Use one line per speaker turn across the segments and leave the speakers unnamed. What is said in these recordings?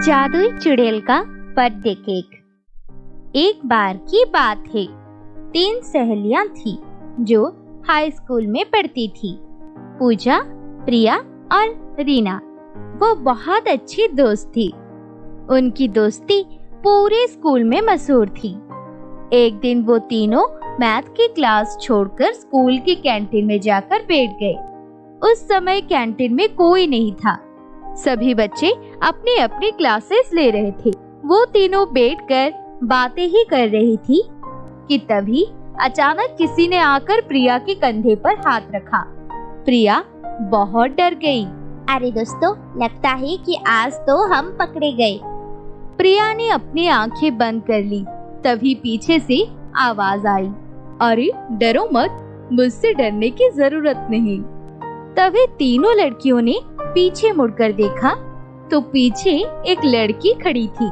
जादुई चुड़ैल का बर्थडे केक। एक बार की बात है, 3 सहेलियां थी जो हाई स्कूल में पढ़ती थी। पूजा, प्रिया और रीना। वो बहुत अच्छी दोस्त थी। उनकी दोस्ती पूरे स्कूल में मशहूर थी। एक दिन वो तीनों मैथ की क्लास छोड़कर स्कूल की कैंटीन में जाकर बैठ गए। उस समय कैंटीन में कोई नहीं था। सभी बच्चे अपनी अपनी क्लासेस ले रहे थे। वो तीनों बैठकर बातें ही कर रही थी कि तभी अचानक किसी ने आकर प्रिया के कंधे पर हाथ रखा। प्रिया बहुत डर गई।
अरे दोस्तों, लगता है कि आज तो हम पकड़े गए।
प्रिया ने अपनी आंखें बंद कर ली। तभी पीछे से आवाज आई, अरे डरो मत, मुझसे डरने की जरूरत नहीं। तभी तीनों लड़कियों ने पीछे मुड़कर देखा तो पीछे एक लड़की खड़ी थी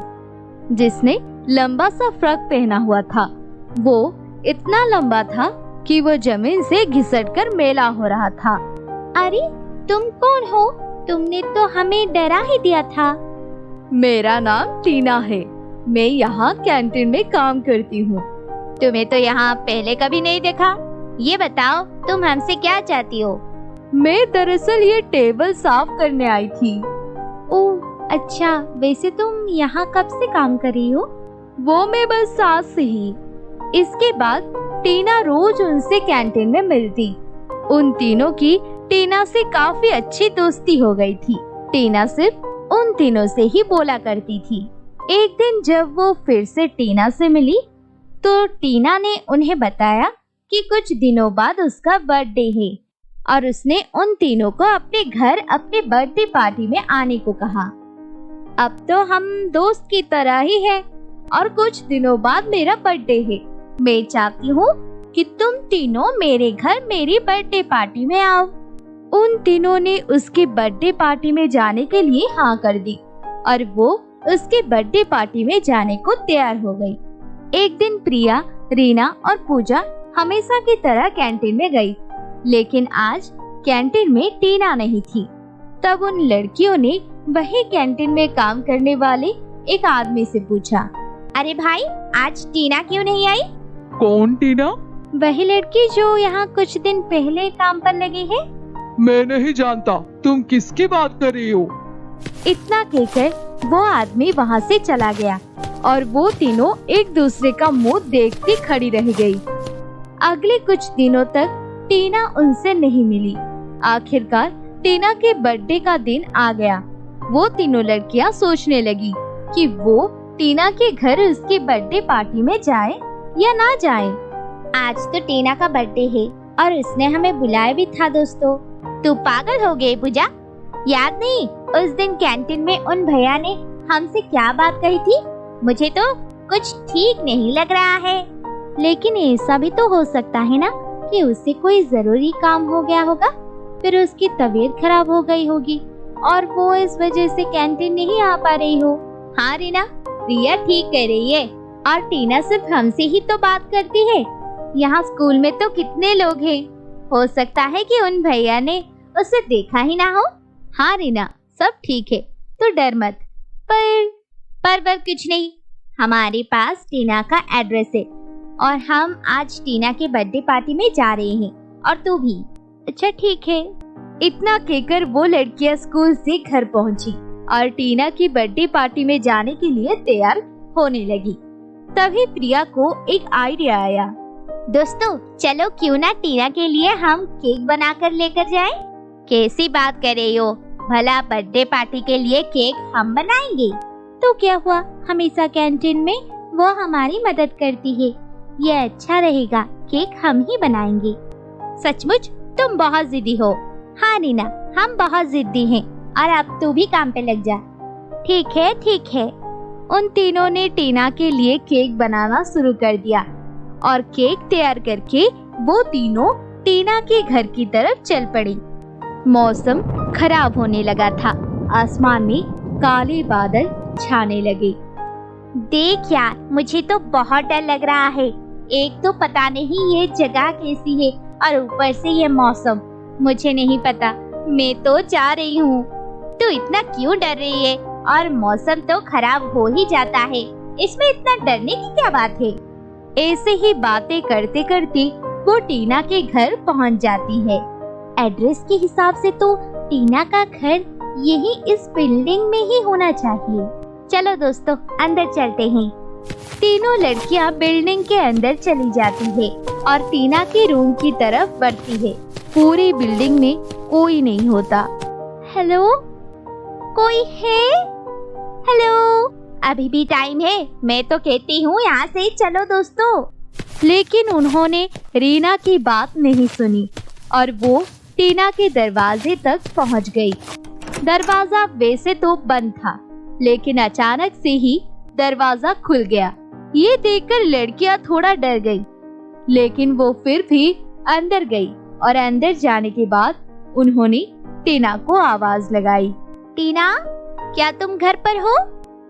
जिसने लंबा सा फ्रॉक पहना हुआ था। वो इतना लंबा था कि वो जमीन से घिसटकर मेला हो रहा था।
अरे तुम कौन हो? तुमने तो हमें डरा ही दिया था।
मेरा नाम टीना है। मैं यहाँ कैंटीन में काम करती हूँ।
तुम्हें तो यहाँ पहले कभी नहीं देखा। ये बताओ, तुम हमसे क्या चाहती हो?
मैं दरअसल ये टेबल साफ करने आई थी।
ओह अच्छा, वैसे तुम यहाँ कब से काम कर रही हो?
वो मैं बस आज से ही। इसके बाद टीना रोज उनसे कैंटीन में मिलती। उन तीनों की टीना से काफी अच्छी दोस्ती हो गई थी। टीना सिर्फ उन तीनों से ही बोला करती थी। एक दिन जब वो फिर से टीना से मिली तो टीना ने उन्हें बताया कि कुछ दिनों बाद उसका बर्थडे है और उसने उन तीनों को अपने घर अपने बर्थडे पार्टी में आने को कहा। अब तो हम दोस्त की तरह ही हैं और कुछ दिनों बाद मेरा बर्थडे है। मैं चाहती हूँ कि तुम तीनों मेरे घर मेरी बर्थडे पार्टी में आओ। उन तीनों ने उसके बर्थडे पार्टी में जाने के लिए हाँ कर दी और वो उसके बर्थडे पार्टी में जाने को तैयार हो गई। एक दिन प्रिया, रीना और पूजा हमेशा की तरह कैंटीन में गई, लेकिन आज कैंटीन में टीना नहीं थी। तब उन लड़कियों ने वही कैंटीन में काम करने वाले एक आदमी से पूछा,
अरे भाई, आज टीना क्यों नहीं आई?
कौन टीना?
वही लड़की जो यहाँ कुछ दिन पहले काम पर लगी है।
मैं नहीं जानता, तुम किसकी बात कर रही हो?
इतना कहकर वो आदमी वहाँ से चला गया और वो तीनों एक दूसरे का मुंह देखती खड़ी रह गई। अगले कुछ दिनों तक टीना उनसे नहीं मिली। आखिरकार टीना के बर्थडे का दिन आ गया। वो तीनों लड़कियां सोचने लगी कि वो टीना के घर उसकी बर्थडे पार्टी में जाए या ना जाए।
आज तो टीना का बर्थडे है और उसने हमें बुलाया भी था। दोस्तों, तू पागल हो गई पूजा? याद नहीं उस दिन कैंटीन में उन भैया ने हमसे क्या बात कही थी? मुझे तो कुछ ठीक नहीं लग रहा है।
लेकिन ऐसा भी तो हो सकता है ना कि उससे कोई जरूरी काम हो गया होगा, फिर उसकी तबीयत खराब हो गई होगी और वो इस वजह से कैंटीन नहीं आ पा रही हो।
हाँ रीना, प्रिया ठीक कह रही है। और टीना सिर्फ हमसे ही तो बात करती है। यहाँ स्कूल में तो कितने लोग हैं। हो सकता है कि उन भैया ने उसे देखा ही ना हो।
हाँ रीना, सब ठीक है, तो डर मत।
पर कुछ नहीं, हमारे पास टीना का एड्रेस है और हम आज टीना के बर्थडे पार्टी में जा रहे हैं और तू भी।
अच्छा ठीक है। इतना कहकर वो लड़कियां स्कूल से घर पहुंची और टीना की बर्थडे पार्टी में जाने के लिए तैयार होने लगी। तभी प्रिया को एक आइडिया आया।
दोस्तों, चलो क्यों ना टीना के लिए हम केक बनाकर लेकर जाएं? कैसी बात कर रही हो? भला बर्थडे पार्टी के लिए केक हम बनाएंगे?
तो क्या हुआ, हमेशा कैंटीन में वो हमारी मदद करती है। ये अच्छा रहेगा, केक हम ही बनाएंगे।
सचमुच तुम बहुत जिद्दी हो। हाँ रीना, हम बहुत जिद्दी हैं और अब तू भी काम पे लग जा।
ठीक है। उन तीनों ने टीना के लिए केक बनाना शुरू कर दिया और केक तैयार करके वो तीनों टीना के घर की तरफ चल पड़ी। मौसम खराब होने लगा था। आसमान में काले बादल छाने लगे।
देख यार, मुझे तो बहुत डर लग रहा है। एक तो पता नहीं ये जगह कैसी है और ऊपर से ये मौसम। मुझे नहीं पता मैं तो जा रही हूँ। तू इतना क्यों डर रही है? और मौसम तो खराब हो ही जाता है, इसमें इतना डरने की क्या बात है?
ऐसे ही बातें करते करते वो टीना के घर पहुंच जाती है।
एड्रेस के हिसाब से तो टीना का घर यही इस बिल्डिंग में ही होना चाहिए। चलो दोस्तों, अंदर चलते हैं।
तीनों लड़कियां बिल्डिंग के अंदर चली जाती है और टीना के रूम की तरफ बढ़ती है। पूरी बिल्डिंग में कोई नहीं होता।
हेलो, कोई है? हेलो, अभी भी टाइम है, मैं तो कहती हूँ यहाँ से चलो दोस्तों।
लेकिन उन्होंने रीना की बात नहीं सुनी और वो टीना के दरवाजे तक पहुँच गई। दरवाजा वैसे तो बंद था, लेकिन अचानक से ही दरवाजा खुल गया। ये देखकर लड़कियां थोड़ा डर गई, लेकिन वो फिर भी अंदर गई और अंदर जाने के बाद उन्होंने टीना को आवाज लगाई।
टीना, क्या तुम घर पर हो?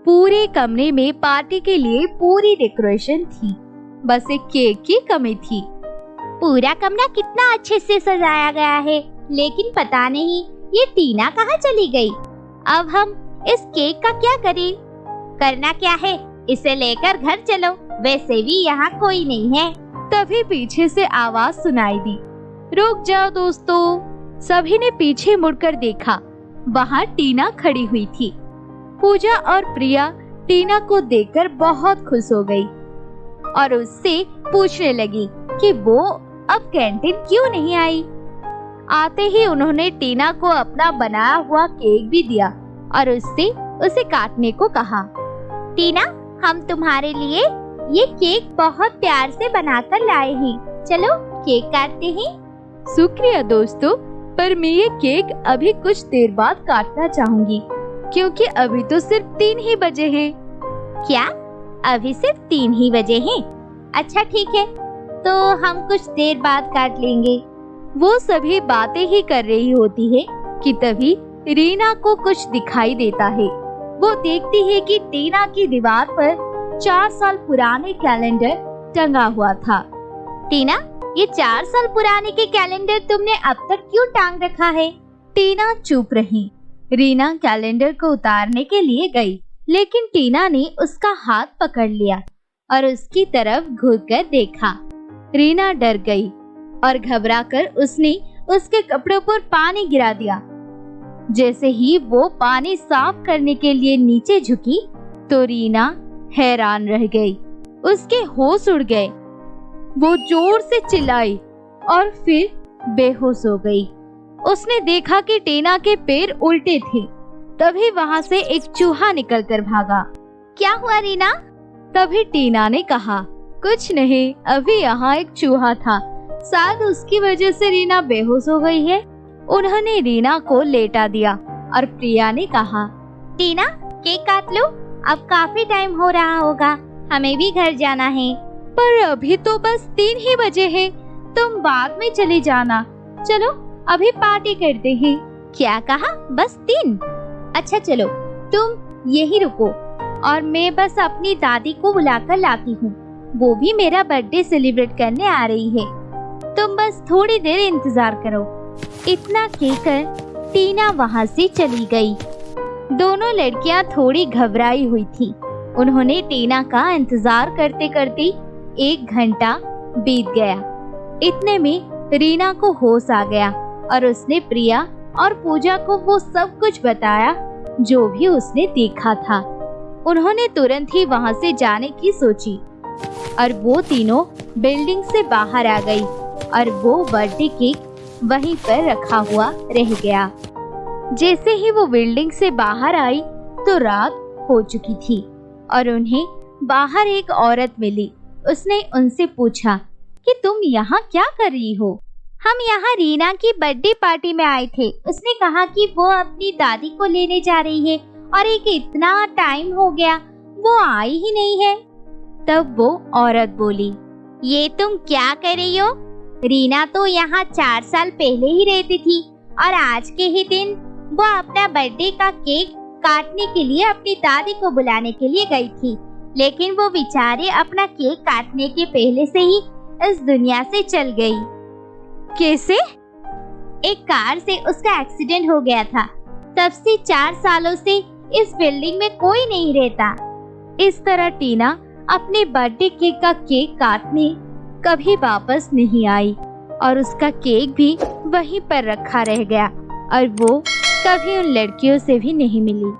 पूरे कमरे में पार्टी के लिए पूरी डेकोरेशन थी, बस एक केक की कमी थी।
पूरा कमरा कितना अच्छे से सजाया गया है, लेकिन पता नहीं ये टीना कहाँ चली गई। अब हम इस केक का क्या करें? करना क्या है, इसे लेकर घर चलो, वैसे भी यहाँ कोई नहीं है।
तभी पीछे से आवाज सुनाई दी, रुक जाओ दोस्तों। सभी ने पीछे मुड़कर देखा, वहाँ टीना खड़ी हुई थी। पूजा और प्रिया टीना को देखकर बहुत खुश हो गई और उससे पूछने लगी कि वो अब कैंटीन क्यों नहीं आई। आते ही उन्होंने टीना को अपना बनाया हुआ केक भी दिया और उससे उसे काटने को कहा।
टीना, हम तुम्हारे लिए ये केक बहुत प्यार से बनाकर लाए हैं, चलो केक काटते हैं।
शुक्रिया दोस्तों, पर मैं ये केक अभी कुछ देर बाद काटना चाहूंगी, क्योंकि अभी तो सिर्फ 3 ही बजे हैं।
क्या अभी सिर्फ 3 ही बजे हैं? अच्छा ठीक है, तो हम कुछ देर बाद काट लेंगे।
वो सभी बातें ही कर रही होती है कि तभी रीना को कुछ दिखाई देता है। वो देखती है कि टीना की दीवार पर 4 साल पुराने कैलेंडर टंगा हुआ था।
टीना, ये 4 साल पुराने के कैलेंडर तुमने अब तक क्यों टांग रखा है?
टीना चुप रही। रीना कैलेंडर को उतारने के लिए गई, लेकिन टीना ने उसका हाथ पकड़ लिया और उसकी तरफ घूरकर देखा। रीना डर गई और घबराकर उसने उसके कपड़ों पर पानी गिरा दिया। जैसे ही वो पानी साफ करने के लिए नीचे झुकी तो रीना हैरान रह गई। उसके होश उड़ गए। वो जोर से चिल्लाई और फिर बेहोश हो गई। उसने देखा कि टीना के पैर उल्टे थे। तभी वहाँ से एक चूहा निकलकर भागा।
क्या हुआ रीना?
तभी टीना ने कहा, कुछ नहीं, अभी यहाँ एक चूहा था, शायद उसकी वजह से रीना बेहोश हो गई है। उन्होंने रीना को लेटा दिया और प्रिया ने कहा,
टीना, केक काट लो, अब काफी टाइम हो रहा होगा, हमें भी घर जाना है।
पर अभी तो बस 3 ही बजे हैं, तुम बाद में चली जाना। चलो अभी पार्टी करते हैं।
क्या कहा? बस 3? अच्छा चलो, तुम यही रुको और मैं बस अपनी दादी को बुलाकर लाती हूँ, वो भी मेरा बर्थडे सेलिब्रेट करने आ रही है। तुम बस थोड़ी देर इंतजार करो।
इतना कहकर टीना वहाँ से चली गई। दोनों लड़कियाँ थोड़ी घबराई हुई थी। उन्होंने टीना का इंतजार करते करते 1 घंटा बीत गया। इतने में रीना को होश आ गया और उसने प्रिया और पूजा को वो सब कुछ बताया जो भी उसने देखा था। उन्होंने तुरंत ही वहाँ से जाने की सोची और वो तीनों बिल्डिंग से बाहर आ गई और वो बर्थडे केक वहीं पर रखा हुआ रह गया। जैसे ही वो बिल्डिंग से बाहर आई तो रात हो चुकी थी और उन्हें बाहर एक औरत मिली। उसने उनसे पूछा कि तुम यहाँ क्या कर रही हो?
हम यहाँ रीना की बर्थडे पार्टी में आए थे। उसने कहा कि वो अपनी दादी को लेने जा रही है और एक इतना टाइम हो गया, वो आई ही नहीं है।
तब वो औरत बोली,
ये तुम क्या कर रही हो? रीना तो यहाँ 4 साल पहले ही रहती थी और आज के ही दिन वो अपना बर्थडे का केक काटने के लिए अपनी दादी को बुलाने के लिए गई थी, लेकिन वो बेचारे अपना केक काटने के पहले से ही इस दुनिया से चल गई।
कैसे?
एक कार से उसका एक्सीडेंट हो गया था। तब से 4 सालों से इस बिल्डिंग में कोई नहीं रहता।
इस तरह टीना अपने बर्थडे केक का केक काटने कभी वापस नहीं आई और उसका केक भी वहीं पर रखा रह गया और वो कभी उन लड़कियों से भी नहीं मिली।